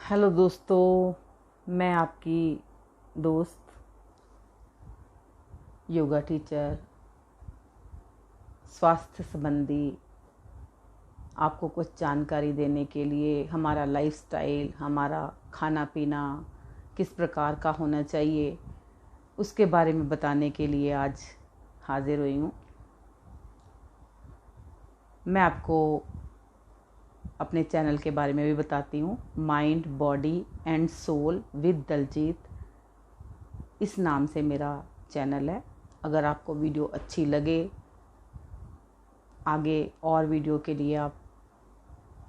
Hello दोस्तों, मैं आपकी दोस्त योगा टीचर स्वास्थ्य संबंधी आपको कुछ जानकारी देने के लिए हमारा लाइफस्टाइल, हमारा खाना पीना किस प्रकार का होना चाहिए उसके बारे में बताने के लिए आज हाजिर हुई हूँ। मैं आपको अपने चैनल के बारे में भी बताती हूँ। Mind body and soul with Daljeet, इस नाम से मेरा चैनल है। अगर आपको वीडियो अच्छी लगे, आगे और वीडियो के लिए आप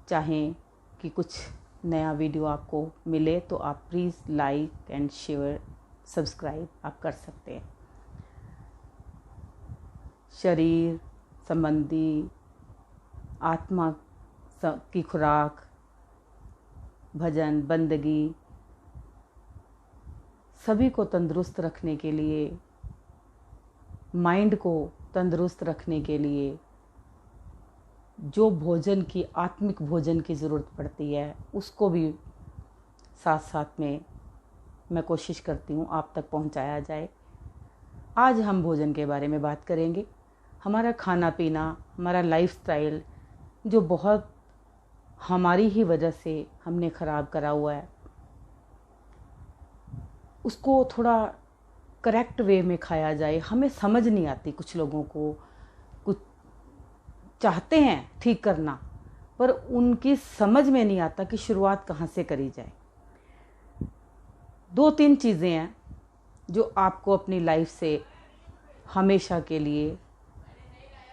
चाहें कि कुछ नया वीडियो आपको मिले तो आप please like and share subscribe आप कर सकते हैं। शरीर संबंधी, आत्मा की खुराक, भजन बंदगी, सभी को तंदुरुस्त रखने के लिए, माइंड को तंदुरुस्त रखने के लिए जो भोजन की, आत्मिक भोजन की ज़रूरत पड़ती है, उसको भी साथ साथ में मैं कोशिश करती हूँ आप तक पहुँचाया जाए। आज हम भोजन के बारे में बात करेंगे। हमारा खाना पीना, हमारा लाइफस्टाइल जो बहुत हमारी ही वजह से हमने ख़राब करा हुआ है, उसको थोड़ा करेक्ट वे में खाया जाए। हमें समझ नहीं आती, कुछ लोगों को कुछ चाहते हैं ठीक करना, पर उनकी समझ में नहीं आता कि शुरुआत कहाँ से करी जाए। 2-3 चीज़ें हैं जो आपको अपनी लाइफ से हमेशा के लिए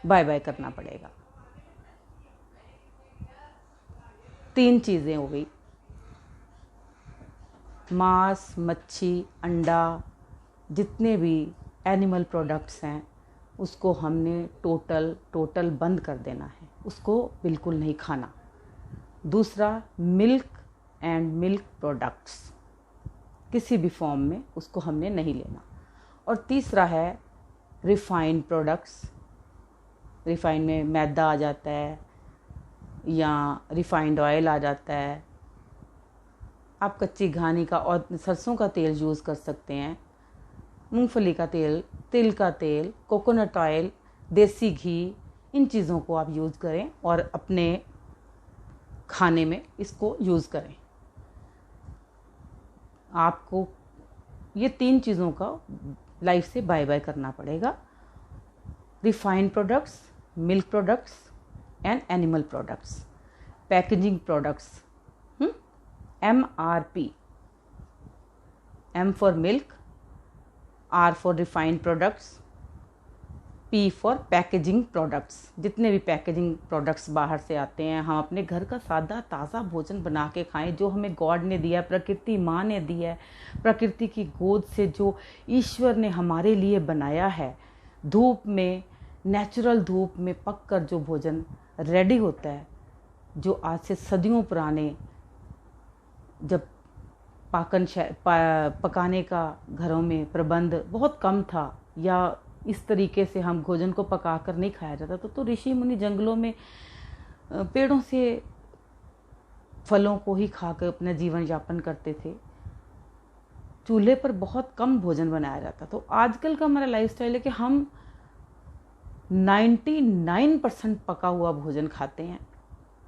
बाय बाय करना पड़ेगा। 3 चीज़ें हो गई, मांस, मच्छी, अंडा, जितने भी एनिमल प्रोडक्ट्स हैं उसको हमने टोटल बंद कर देना है, उसको बिल्कुल नहीं खाना। दूसरा, मिल्क एंड मिल्क प्रोडक्ट्स, किसी भी फॉर्म में उसको हमने नहीं लेना। और तीसरा है रिफाइंड प्रोडक्ट्स। रिफाइंड में मैदा आ जाता है या रिफाइंड ऑयल आ जाता है। आप कच्ची घानी का और सरसों का तेल यूज़ कर सकते हैं, मूंगफली का तेल, तिल का तेल, कोकोनट ऑयल, देसी घी, इन चीज़ों को आप यूज़ करें और अपने खाने में इसको यूज़ करें। आपको ये 3 चीज़ों का लाइफ से बाय बाय करना पड़ेगा। Refined products, milk products and animal products. Packaging products, MRP, M for milk, R for refined products, P for packaging products. जितने भी पैकेजिंग प्रोडक्ट्स बाहर से आते हैं, हम अपने घर का सादा ताज़ा भोजन बना के खाएं, जो हमें गॉड ने दिया है, प्रकृति माँ ने दी है, प्रकृति की गोद से जो ईश्वर ने हमारे लिए बनाया है। धूप में, नेचुरल धूप में पक कर जो भोजन रेडी होता है, जो आज से सदियों पुराने, जब पकाने का घरों में प्रबंध बहुत कम था या इस तरीके से हम भोजन को पका कर नहीं खाया जाता, तो ऋषि मुनि जंगलों में पेड़ों से फलों को ही खाकर अपना जीवन यापन करते थे। चूल्हे पर बहुत कम भोजन बनाया जाता। तो आजकल का हमारा लाइफस्टाइल है कि हम 99% पका हुआ भोजन खाते हैं,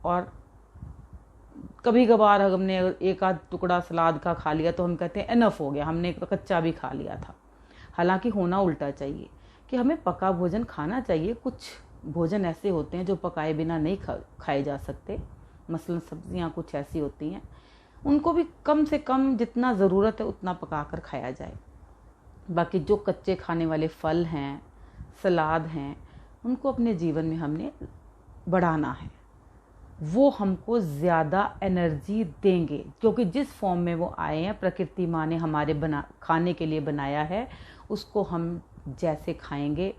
और कभी कभार हमने एक आध टुकड़ा सलाद का खा लिया तो हम कहते हैं एनफ हो गया, हमने कच्चा भी खा लिया था। हालांकि होना उल्टा चाहिए कि हमें पका भोजन खाना चाहिए। कुछ भोजन ऐसे होते हैं जो पकाए बिना नहीं खाए जा सकते, मसलन सब्जियां कुछ ऐसी होती हैं, उनको भी कम से कम जितना ज़रूरत है उतना पका कर खाया जाए। बाकी जो कच्चे खाने वाले फल हैं, सलाद हैं, उनको अपने जीवन में हमने बढ़ाना है। वो हमको ज़्यादा एनर्जी देंगे, क्योंकि जिस फॉर्म में वो आए हैं, प्रकृति माँ ने हमारे खाने के लिए बनाया है, उसको हम जैसे खाएंगे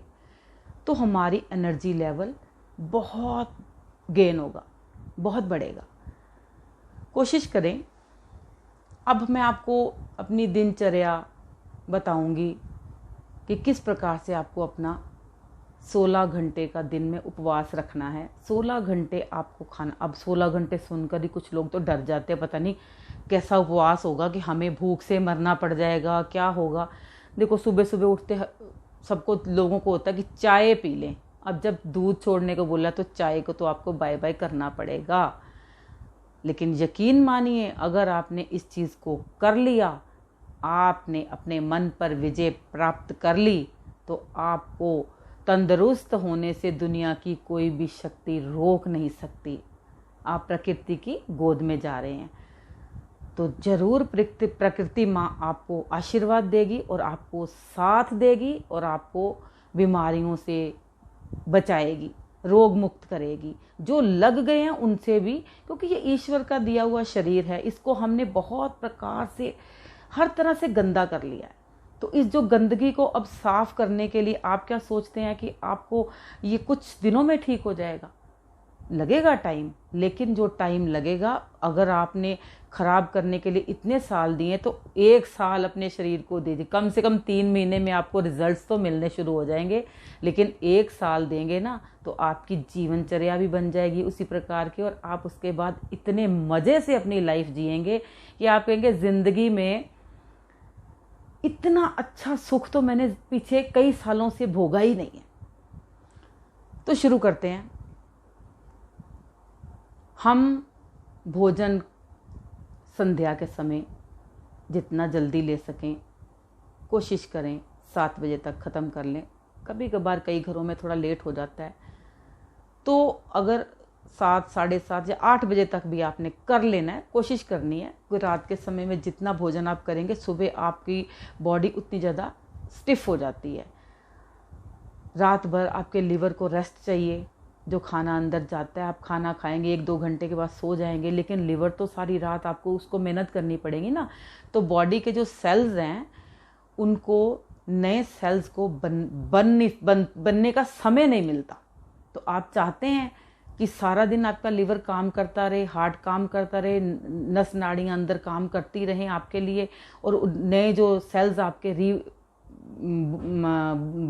तो हमारी एनर्जी लेवल बहुत गेन होगा, बहुत बढ़ेगा। कोशिश करें। अब मैं आपको अपनी दिनचर्या बताऊंगी कि किस प्रकार से आपको अपना 16 घंटे का दिन में उपवास रखना है। 16 घंटे आपको खाना। अब 16 घंटे सुनकर ही कुछ लोग तो डर जाते हैं, पता नहीं कैसा उपवास होगा, कि हमें भूख से मरना पड़ जाएगा, क्या होगा। देखो सुबह सुबह उठते सबको लोगों को होता है कि चाय पी लें। अब जब दूध छोड़ने को बोला तो चाय को तो आपको बाय बाय करना पड़ेगा। लेकिन यकीन मानिए, अगर आपने इस चीज़ को कर लिया, आपने अपने मन पर विजय प्राप्त कर ली, तो आपको तंदुरुस्त होने से दुनिया की कोई भी शक्ति रोक नहीं सकती। आप प्रकृति की गोद में जा रहे हैं, तो जरूर प्रकृति माँ आपको आशीर्वाद देगी और आपको साथ देगी और आपको बीमारियों से बचाएगी, रोग मुक्त करेगी। जो लग गए हैं उनसे भी, क्योंकि ये ईश्वर का दिया हुआ शरीर है, इसको हमने बहुत प्रकार से हर तरह से गंदा कर लिया है। तो इस जो गंदगी को अब साफ करने के लिए आप क्या सोचते हैं कि आपको ये कुछ दिनों में ठीक हो जाएगा? लगेगा टाइम, लेकिन जो टाइम लगेगा, अगर आपने खराब करने के लिए इतने साल दिए तो 1 साल अपने शरीर को दे दीजिए। कम से कम 3 महीने में आपको रिजल्ट्स तो मिलने शुरू हो जाएंगे, लेकिन 1 साल देंगे ना तो आपकी जीवनचर्या भी बन जाएगी उसी प्रकार की, और आप उसके बाद इतने मज़े से अपनी लाइफ जिएंगे कि आप कहेंगे ज़िंदगी में इतना अच्छा सुख तो मैंने पीछे कई सालों से भोगा ही नहीं है। तो शुरू करते हैं। हम भोजन संध्या के समय जितना जल्दी ले सकें कोशिश करें 7 बजे तक ख़त्म कर लें। कभी कभार कई घरों में थोड़ा लेट हो जाता है, तो अगर 7, साढ़े 7 या 8 बजे तक भी आपने कर लेना है, कोशिश करनी है। कोई रात के समय में जितना भोजन आप करेंगे, सुबह आपकी बॉडी उतनी ज़्यादा स्टिफ हो जाती है। रात भर आपके लिवर को रेस्ट चाहिए। जो खाना अंदर जाता है, आप खाना खाएंगे 1-2 घंटे के बाद सो जाएंगे, लेकिन लिवर तो सारी रात आपको उसको मेहनत करनी पड़ेगी ना। तो बॉडी के जो सेल्स हैं उनको नए सेल्स को बनने का समय नहीं मिलता। तो आप चाहते हैं कि सारा दिन आपका लिवर काम करता रहे, हार्ट काम करता रहे, नस नाड़ियाँ अंदर काम करती रहें आपके लिए, और नए जो सेल्स आपके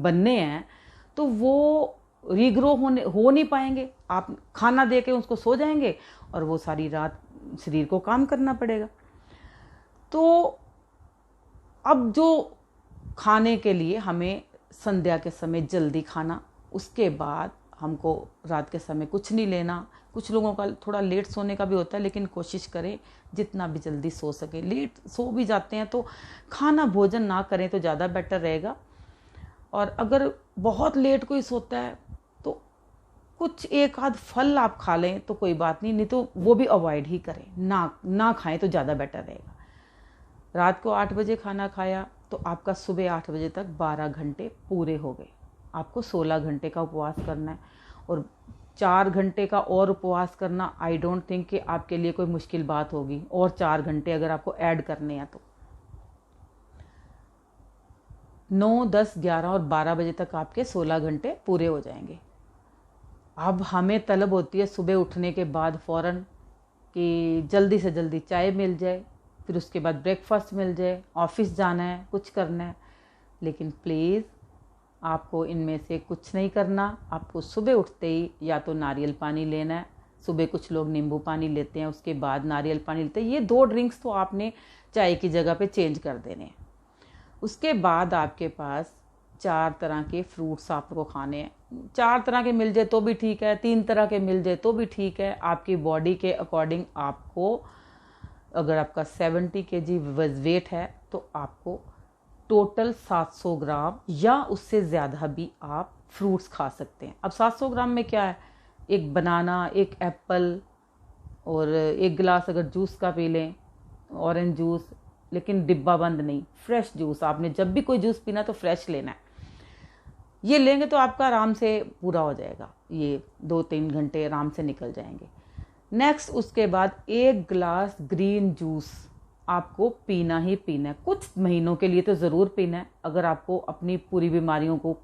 बनने हैं तो वो रीग्रो हो नहीं पाएंगे। आप खाना दे के उसको सो जाएंगे और वो सारी रात शरीर को काम करना पड़ेगा। तो अब जो खाने के लिए हमें संध्या के समय जल्दी खाना, उसके बाद हमको रात के समय कुछ नहीं लेना। कुछ लोगों का थोड़ा लेट सोने का भी होता है, लेकिन कोशिश करें जितना भी जल्दी सो सके। लेट सो भी जाते हैं तो खाना भोजन ना करें तो ज़्यादा बेटर रहेगा। और अगर बहुत लेट कोई सोता है तो कुछ 1 आध फल आप खा लें तो कोई बात नहीं, नहीं तो वो भी अवॉइड ही करें, ना खाएं तो ज़्यादा बेटर रहेगा। रात को 8 बजे खाना खाया तो आपका सुबह 8 बजे तक 12 घंटे पूरे हो गए। आपको 16 घंटे का उपवास करना है, और 4 घंटे का और उपवास करना आई डोंट थिंक कि आपके लिए कोई मुश्किल बात होगी। और 4 घंटे अगर आपको ऐड करने हैं तो 9, 10, 11 और 12 बजे तक आपके 16 घंटे पूरे हो जाएंगे। अब हमें तलब होती है सुबह उठने के बाद फ़ौरन कि जल्दी से जल्दी चाय मिल जाए, फिर उसके बाद ब्रेकफास्ट मिल जाए, ऑफिस जाना है, कुछ करना है। लेकिन प्लीज़ आपको इनमें से कुछ नहीं करना। आपको सुबह उठते ही या तो नारियल पानी लेना है। सुबह कुछ लोग नींबू पानी लेते हैं, उसके बाद नारियल पानी लेते हैं। ये 2 ड्रिंक्स तो आपने चाय की जगह पे चेंज कर देने हैं। उसके बाद आपके पास 4 तरह के फ्रूट्स आपको खाने हैं। 4 तरह के मिल जाए तो भी ठीक है, 3 तरह के मिल जाए तो भी ठीक है। आपकी बॉडी के अकॉर्डिंग आपको, अगर आपका 70 kg वेट है तो आपको टोटल 700 ग्राम या उससे ज़्यादा भी आप फ्रूट्स खा सकते हैं। अब 700 ग्राम में क्या है, 1 बनाना, 1 एप्पल और 1 गिलास अगर जूस का पी लें, ऑरेंज जूस, लेकिन डिब्बा बंद नहीं, फ्रेश जूस। आपने जब भी कोई जूस पीना तो फ्रेश लेना है। ये लेंगे तो आपका आराम से पूरा हो जाएगा, ये 2-3 घंटे आराम से निकल जाएंगे। नेक्स्ट उसके बाद 1 गिलास ग्रीन जूस आपको पीना ही पीना है। कुछ महीनों के लिए तो ज़रूर पीना है, अगर आपको अपनी पूरी बीमारियों को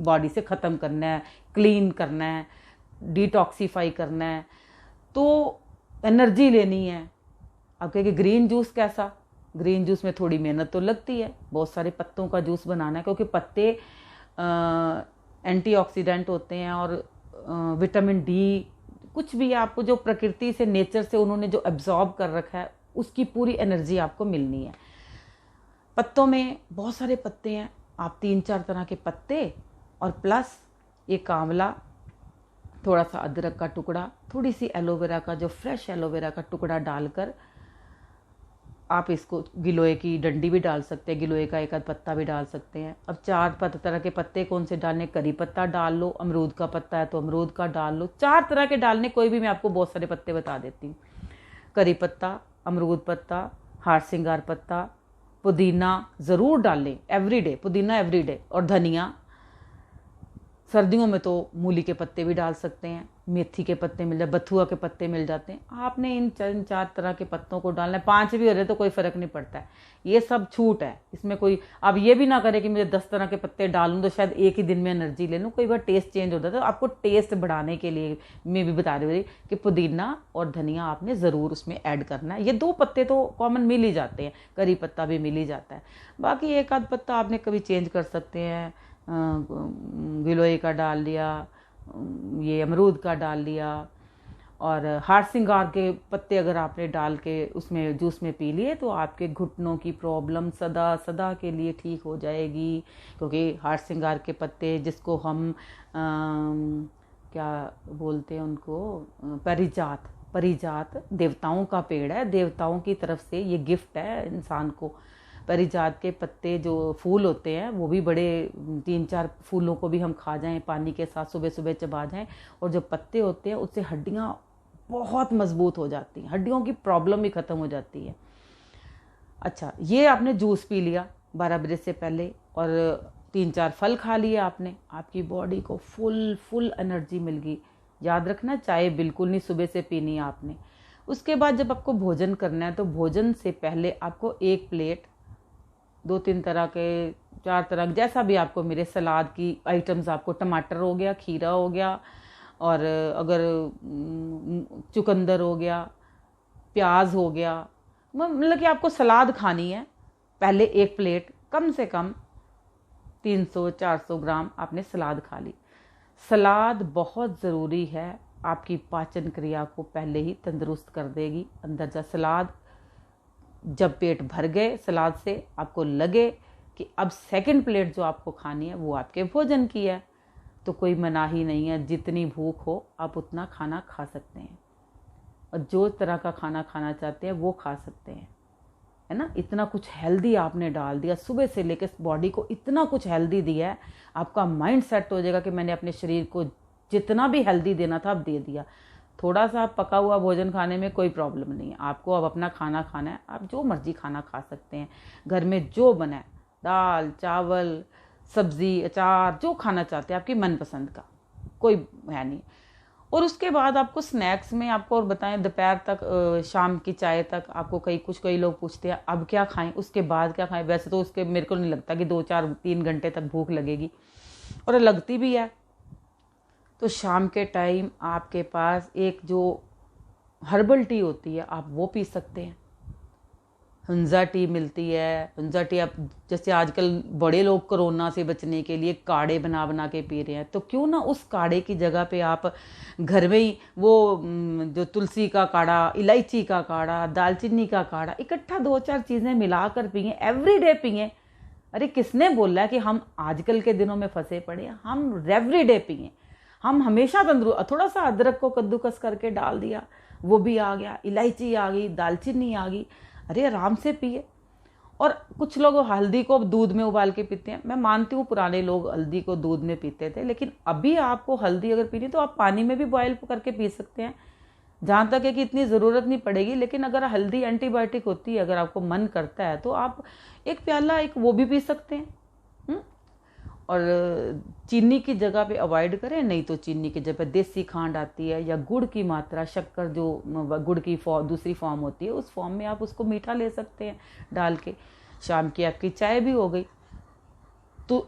बॉडी से ख़त्म करना है, क्लीन करना है, डिटॉक्सीफाई करना है, तो एनर्जी लेनी है। अब कहेंगे ग्रीन जूस कैसा? ग्रीन जूस में थोड़ी मेहनत तो लगती है, बहुत सारे पत्तों का जूस बनाना है, क्योंकि पत्ते एंटीऑक्सीडेंट होते हैं, और विटामिन डी, कुछ भी आपको जो प्रकृति से, नेचर से उन्होंने जो एब्जॉर्ब कर रखा है, उसकी पूरी एनर्जी आपको मिलनी है। पत्तों में बहुत सारे पत्ते हैं, आप 3-4 तरह के पत्ते और प्लस एक आंवला, थोड़ा सा अदरक का टुकड़ा, थोड़ी सी एलोवेरा का, जो फ्रेश एलोवेरा का टुकड़ा डालकर आप इसको, गिलोय की डंडी भी डाल सकते हैं, गिलोय का एक आध पत्ता भी डाल सकते हैं। अब 4 तरह के पत्ते कौन से डालने, करी पत्ता डाल लो, अमरूद का पत्ता है तो अमरूद का डाल लो, 4 तरह के डालने, कोई भी, मैं आपको बहुत सारे पत्ते बता देती हूँ। करी पत्ता, अमरूद पत्ता, हार सिंगार पत्ता, पुदीना ज़रूर डालें एवरीडे, पुदीना एवरीडे, और धनिया। सर्दियों में तो मूली के पत्ते भी डाल सकते हैं, मेथी के पत्ते मिल जाते, बथुआ के पत्ते मिल जाते हैं। आपने इन 4 तरह के पत्तों को डालना है, 5 भी हो रहे तो कोई फ़र्क नहीं पड़ता है, ये सब छूट है इसमें। कोई आप ये भी ना करें कि मुझे 10 तरह के पत्ते डालूं तो शायद एक ही दिन में एनर्जी ले लूँ, कई बार टेस्ट चेंज होता है। तो आपको टेस्ट बढ़ाने के लिए मैं भी बता रही हूँ कि पुदीना और धनिया आपने ज़रूर उसमें ऐड करना है। ये 2 पत्ते तो कॉमन मिल ही जाते हैं, करी पत्ता भी मिल ही जाता है, बाकी एक आध पत्ता आपने कभी चेंज कर सकते हैं, गिलोय का डाल लिया, ये अमरूद का डाल लिया, और हार सिंगार के पत्ते अगर आपने डाल के उसमें जूस में पी लिए तो आपके घुटनों की प्रॉब्लम सदा सदा के लिए ठीक हो जाएगी। क्योंकि हार सिंगार के पत्ते, जिसको हम क्या बोलते हैं उनको, परिजात देवताओं का पेड़ है, देवताओं की तरफ से ये गिफ्ट है इंसान को। परिजात के पत्ते जो फूल होते हैं वो भी बड़े, 3-4 फूलों को भी हम खा जाएं पानी के साथ, सुबह सुबह चबा जाएं, और जो पत्ते होते हैं उससे हड्डियां बहुत मजबूत हो जाती हैं, हड्डियों की प्रॉब्लम भी ख़त्म हो जाती है। अच्छा, ये आपने जूस पी लिया 12 बजे से पहले, और 3-4 फल खा लिए आपने, आपकी बॉडी को फुल एनर्जी मिल गई। याद रखना, चाय बिल्कुल नहीं सुबह से पीनी है आपने। उसके बाद जब आपको भोजन करना है तो भोजन से पहले आपको 1 प्लेट 2-3 तरह के, 4 तरह, जैसा भी आपको मिले, सलाद की आइटम्स, आपको टमाटर हो गया, खीरा हो गया, और अगर चुकंदर हो गया, प्याज हो गया, मतलब कि आपको सलाद खानी है, पहले 1 प्लेट कम से कम 300-400 ग्राम आपने सलाद खा ली। सलाद बहुत ज़रूरी है, आपकी पाचन क्रिया को पहले ही तंदुरुस्त कर देगी। अंदर जा सलाद, जब पेट भर गए सलाद से, आपको लगे कि अब 2nd प्लेट जो आपको खानी है वो आपके भोजन की है, तो कोई मनाही नहीं है, जितनी भूख हो आप उतना खाना खा सकते हैं, और जो तरह का खाना खाना चाहते हैं वो खा सकते हैं, है ना। इतना कुछ हेल्दी आपने डाल दिया, सुबह से लेकर बॉडी को इतना कुछ हेल्दी दिया है, आपका माइंड सेट हो जाएगा कि मैंने अपने शरीर को जितना भी हेल्दी देना था अब दे दिया। थोड़ा सा पका हुआ भोजन खाने में कोई प्रॉब्लम नहीं है, आपको अब अपना खाना खाना है, आप जो मर्जी खाना खा सकते हैं, घर में जो बना है, दाल चावल सब्जी अचार, जो खाना चाहते हैं आपकी मनपसंद का, कोई है नहीं। और उसके बाद आपको स्नैक्स में, आपको और बताएं, दोपहर तक, शाम की चाय तक आपको कई लोग पूछते हैं अब क्या खाएं, उसके बाद क्या खाएं। वैसे तो उसके मेरे को नहीं लगता कि 2-4-3 घंटे तक भूख लगेगी, और लगती भी है। तो शाम के टाइम आपके पास एक जो हर्बल टी होती है आप वो पी सकते हैं, हंजा टी मिलती है। हंजा टी आप, जैसे आजकल बड़े लोग कोरोना से बचने के लिए काढ़े बना के पी रहे हैं, तो क्यों ना उस काढ़े की जगह पे आप घर में ही वो जो तुलसी का काढ़ा, इलायची का काढ़ा, दालचीनी का काढ़ा, इकट्ठा 2-4 चीज़ें मिलाकर पिए, एवरीडे पिए। अरे किसने बोला है कि हम आजकल के दिनों में फंसे पड़े हैं, हम एवरीडे पिए, हम हमेशा तंदुरुस्त। थोड़ा सा अदरक को कद्दूकस करके डाल दिया, वो भी आ गया, इलायची आ गई, दालचीनी आ गई, अरे आराम से पिए। और कुछ लोग हल्दी को दूध में उबाल के पीते हैं, मैं मानती हूँ पुराने लोग हल्दी को दूध में पीते थे, लेकिन अभी आपको हल्दी अगर पीनी तो आप पानी में भी बॉयल करके पी सकते हैं, जहाँ तक है कि इतनी ज़रूरत नहीं पड़ेगी। लेकिन अगर हल्दी एंटीबायोटिक होती है, अगर आपको मन करता है तो आप 1 प्याला एक वो भी पी सकते हैं। और चीनी की जगह पे अवॉइड करें, नहीं तो चीनी की जगह पे देसी खांड आती है, या गुड़ की मात्रा, शक्कर जो गुड़ की दूसरी फॉर्म होती है, उस फॉर्म में आप उसको मीठा ले सकते हैं डाल के। शाम की आपकी चाय भी हो गई। तो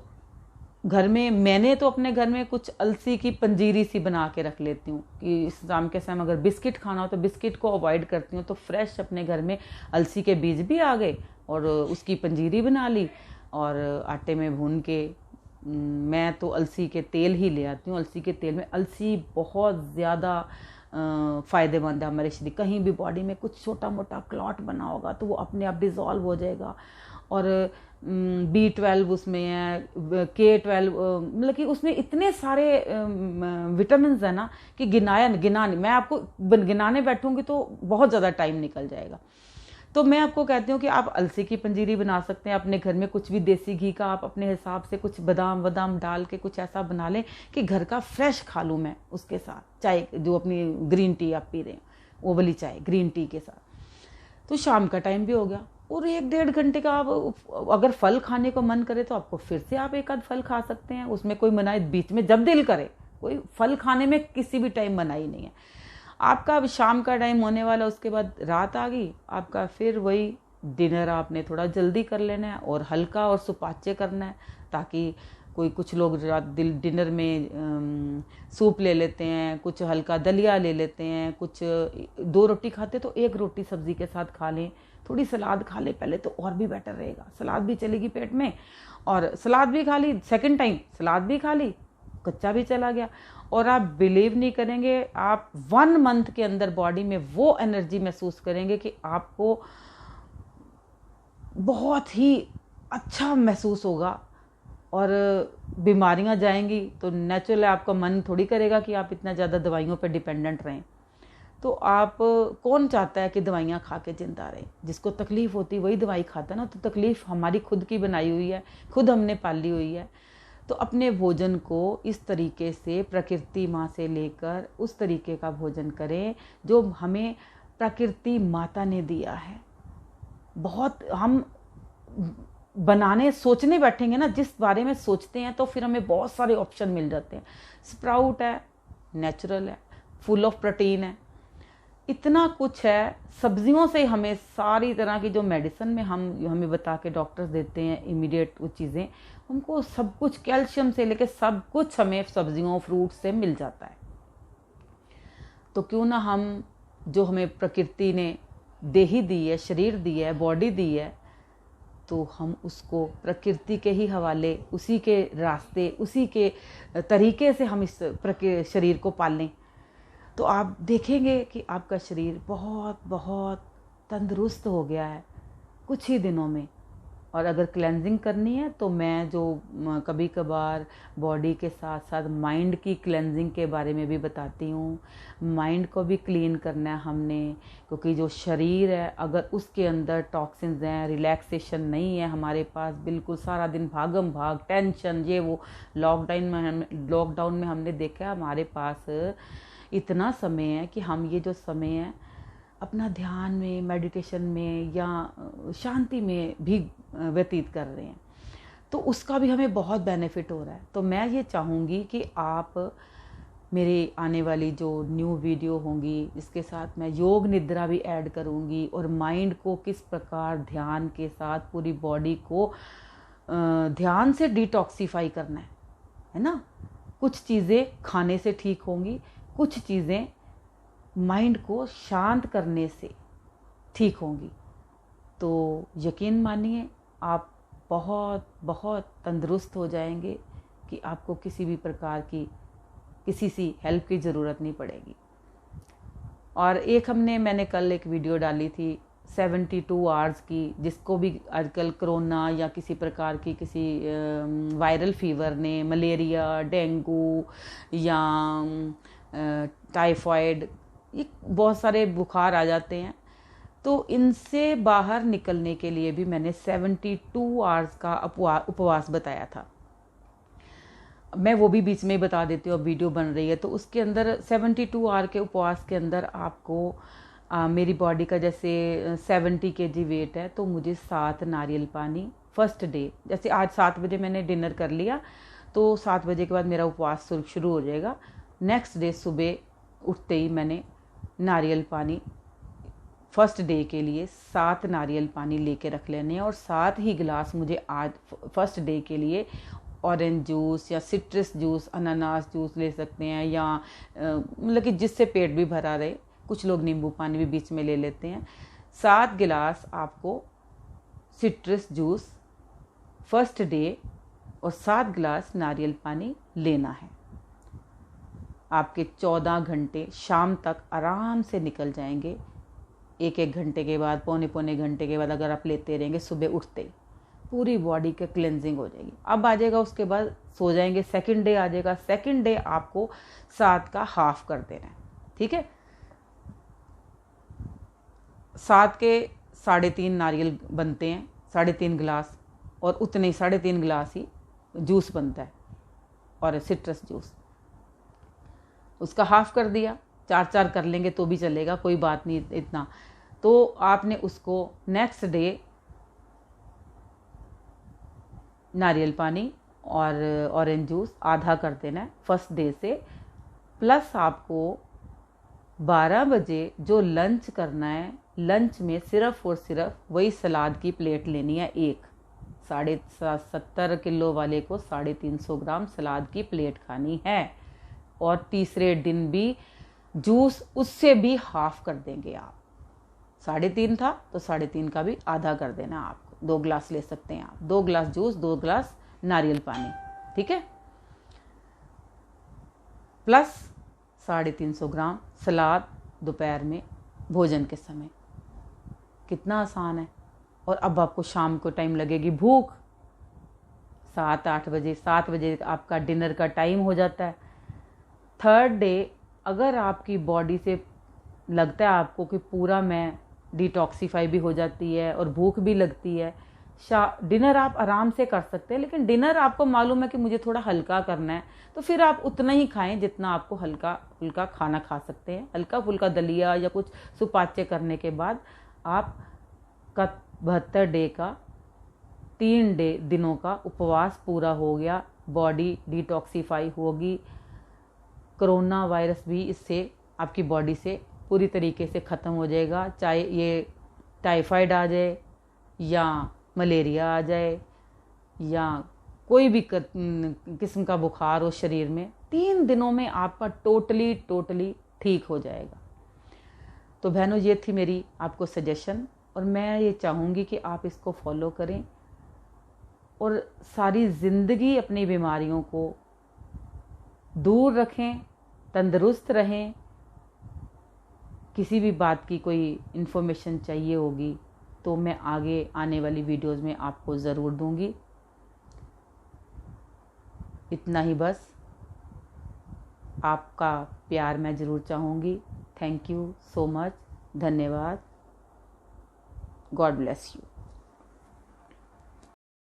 घर में, मैंने तो अपने घर में कुछ अलसी की पंजीरी सी बना के रख लेती हूँ कि शाम के समय अगर बिस्किट खाना हो तो बिस्किट को अवॉइड करती हूँ, तो फ्रेश अपने घर में अलसी के बीज भी आ गए और उसकी पंजीरी बना ली, और आटे में भून के मैं तो अलसी के तेल ही ले आती हूँ। अलसी के तेल में, अलसी बहुत ज़्यादा फ़ायदेमंद है हमारे शरीर। कहीं भी बॉडी में कुछ छोटा मोटा क्लॉट बना होगा तो वो अपने आप डिज़ोल्व हो जाएगा। और B12 उसमें है, K12, मतलब कि उसमें इतने सारे विटामिन है ना कि गिनाने मैं आपको गिनाने बैठूंगी तो बहुत ज़्यादा टाइम निकल जाएगा। तो मैं आपको कहती हूँ कि आप अलसी की पंजीरी बना सकते हैं अपने घर में। कुछ भी देसी घी का आप अपने हिसाब से कुछ बादाम डाल के कुछ ऐसा बना लें कि घर का फ्रेश खा लूँ मैं उसके साथ। चाय जो अपनी ग्रीन टी आप पी रहे हैं वो वाली चाय ग्रीन टी के साथ, तो शाम का टाइम भी हो गया। और 1-1.5 घंटे का आप अगर फल खाने को मन करे तो आपको फिर से आप एक आध फल खा सकते हैं। उसमें कोई मनाही बीच में जब दिल करे, कोई फल खाने में किसी भी टाइम मनाही नहीं है। आपका अब शाम का टाइम होने वाला, उसके बाद रात आ गई, आपका फिर वही डिनर आपने थोड़ा जल्दी कर लेना है और हल्का और सुपाच्य करना है, ताकि कुछ लोग डिनर में सूप ले लेते हैं, कुछ हल्का दलिया ले लेते हैं, कुछ 2 रोटी खाते तो 1 रोटी सब्जी के साथ खा लें, थोड़ी सलाद खा लें पहले तो और भी बेटर रहेगा। सलाद भी चलेगी पेट में, और सलाद भी खा ली, सेकंड टाइम सलाद भी खा ली, कच्चा भी चला गया। और आप बिलीव नहीं करेंगे, आप 1 मंथ के अंदर बॉडी में वो एनर्जी महसूस करेंगे कि आपको बहुत ही अच्छा महसूस होगा। और बीमारियां जाएंगी तो नेचुरल आपका मन थोड़ी करेगा कि आप इतना ज़्यादा दवाइयों पर डिपेंडेंट रहें। तो आप, कौन चाहता है कि दवाइयाँ खा के जिंदा रहे? जिसको तकलीफ होती वही दवाई खाता ना। तो तकलीफ हमारी खुद की बनाई हुई है, खुद हमने पाली हुई है। तो अपने भोजन को इस तरीके से प्रकृति माँ से लेकर उस तरीके का भोजन करें जो हमें प्रकृति माता ने दिया है। बहुत हम बनाने सोचने बैठेंगे ना, जिस बारे में सोचते हैं तो फिर हमें बहुत सारे ऑप्शन मिल जाते हैं। स्प्राउट है, नेचुरल है, फुल ऑफ प्रोटीन है, इतना कुछ है। सब्जियों से हमें सारी तरह की जो मेडिसिन में हमें बता के डॉक्टर्स देते हैं इमीडिएट वो चीज़ें, उनको सब कुछ कैल्शियम से लेके सब कुछ हमें सब्जियों फ्रूट से मिल जाता है। तो क्यों ना हम, जो हमें प्रकृति ने देही दी है, शरीर दी है, बॉडी दी है, तो हम उसको प्रकृति के ही हवाले, उसी के रास्ते, उसी के तरीके से हम इस शरीर को पालें। तो आप देखेंगे कि आपका शरीर बहुत बहुत तंदुरुस्त हो गया है कुछ ही दिनों में। और अगर क्लेंजिंग करनी है तो मैं जो कभी कभार बॉडी के साथ साथ माइंड की क्लेंजिंग के बारे में भी बताती हूँ। माइंड को भी क्लीन करना है हमने, क्योंकि जो शरीर है अगर उसके अंदर टॉक्सिन्स हैं, रिलैक्सेशन नहीं है हमारे पास, बिल्कुल सारा दिन भागम भाग, टेंशन, ये वो। लॉकडाउन में हमने देखा हमारे पास इतना समय है कि हम ये जो समय है अपना ध्यान में, मेडिटेशन में या शांति में भी व्यतीत कर रहे हैं, तो उसका भी हमें बहुत बेनिफिट हो रहा है। तो मैं ये चाहूँगी कि आप मेरे आने वाली जो न्यू वीडियो होंगी, इसके साथ मैं योग निद्रा भी ऐड करूँगी, और माइंड को किस प्रकार ध्यान के साथ पूरी बॉडी को ध्यान से डिटॉक्सीफाई करना है ना। कुछ चीज़ें खाने से ठीक होंगी, कुछ चीज़ें माइंड को शांत करने से ठीक होंगी। तो यकीन मानिए आप बहुत बहुत तंदुरुस्त हो जाएंगे कि आपको किसी भी प्रकार की किसी सी हेल्प की ज़रूरत नहीं पड़ेगी। और मैंने कल एक वीडियो डाली थी 72 आवर्स की, जिसको भी आजकल कोरोना या किसी प्रकार की किसी वायरल फीवर ने, मलेरिया, डेंगू या टाइफाइड, ये बहुत सारे बुखार आ जाते हैं, तो इनसे बाहर निकलने के लिए भी मैंने 72 आवर्स का उपवास बताया था। मैं वो भी बीच में बता देती हूँ, अब वीडियो बन रही है तो उसके अंदर 72 आवर के उपवास के अंदर आपको मेरी बॉडी का जैसे 70 kg वेट है, तो मुझे 7 नारियल पानी फर्स्ट डे, जैसे आज 7 बजे मैंने डिनर कर लिया तो 7 बजे के बाद मेरा उपवास शुरू हो जाएगा। नेक्स्ट डे सुबह उठते ही मैंने नारियल पानी फर्स्ट डे के लिए 7 नारियल पानी लेके रख लेने हैं, और 7 ही गिलास मुझे आज फर्स्ट डे के लिए ऑरेंज जूस या सिट्रस जूस, अनानास जूस ले सकते हैं, या मतलब कि जिससे पेट भी भरा रहे। कुछ लोग नींबू पानी भी बीच में ले लेते हैं। 7 गिलास आपको सिट्रस जूस फर्स्ट डे और 7 गिलास नारियल पानी लेना है। आपके 14 घंटे शाम तक आराम से निकल जाएंगे। एक एक घंटे के बाद, पौने पौने घंटे के बाद अगर आप लेते रहेंगे, सुबह उठते ही पूरी बॉडी की क्लेंजिंग हो जाएगी। अब आ जाएगा, उसके बाद सो जाएंगे, सेकंड डे आ जाएगा। सेकंड डे आपको 7 का हाफ कर देना है, ठीक है। 7 के 3.5 नारियल बनते हैं, 3.5 गिलास, और उतने ही 3.5 गिलास ही जूस बनता है, और सिट्रस जूस, उसका हाफ कर दिया। 4 कर लेंगे तो भी चलेगा, कोई बात नहीं इतना। तो आपने उसको नेक्स्ट डे नारियल पानी और ऑरेंज जूस आधा कर देना है फर्स्ट डे से। प्लस आपको 12 बजे जो लंच करना है, लंच में सिर्फ और सिर्फ वही सलाद की प्लेट लेनी है। एक 70 किलो वाले को 350 ग्राम सलाद की प्लेट खानी है। और तीसरे दिन भी जूस उससे भी हाफ कर देंगे आप। 3.5 था तो 3.5 का भी आधा कर देना आपको। 2 गिलास ले सकते हैं आप, 2 गिलास जूस, 2 गिलास नारियल पानी, ठीक है। प्लस 350 ग्राम सलाद दोपहर में भोजन के समय। कितना आसान है। और अब आपको शाम को टाइम लगेगी भूख, 7-8 बजे, 7 बजे आपका डिनर का टाइम हो जाता है। थर्ड डे अगर आपकी बॉडी से लगता है आपको कि पूरा मैं डिटॉक्सीफाई भी हो जाती है और भूख भी लगती है, डिनर आप आराम से कर सकते हैं। लेकिन डिनर आपको मालूम है कि मुझे थोड़ा हल्का करना है, तो फिर आप उतना ही खाएं जितना आपको हल्का फुल्का खाना खा सकते हैं। हल्का फुल्का दलिया या कुछ सुपाच्य करने के बाद आपका 72 डे का 3 दिनों का उपवास पूरा हो गया। बॉडी डिटॉक्सीफाई होगी। कोरोना वायरस भी इससे आपकी बॉडी से पूरी तरीके से ख़त्म हो जाएगा। चाहे ये टाइफाइड आ जाए या मलेरिया आ जाए या कोई भी किस्म का बुखार हो शरीर में, 3 दिनों में आपका टोटली ठीक हो जाएगा। तो बहनों, ये थी मेरी आपको सजेशन, और मैं ये चाहूँगी कि आप इसको फॉलो करें और सारी ज़िंदगी अपनी बीमारियों को दूर रखें, तंदुरुस्त रहें। किसी भी बात की कोई इन्फॉर्मेशन चाहिए होगी तो मैं आगे आने वाली वीडियोस में आपको ज़रूर दूंगी। इतना ही बस, आपका प्यार मैं ज़रूर चाहूँगी। थैंक यू सो मच, धन्यवाद। God bless you.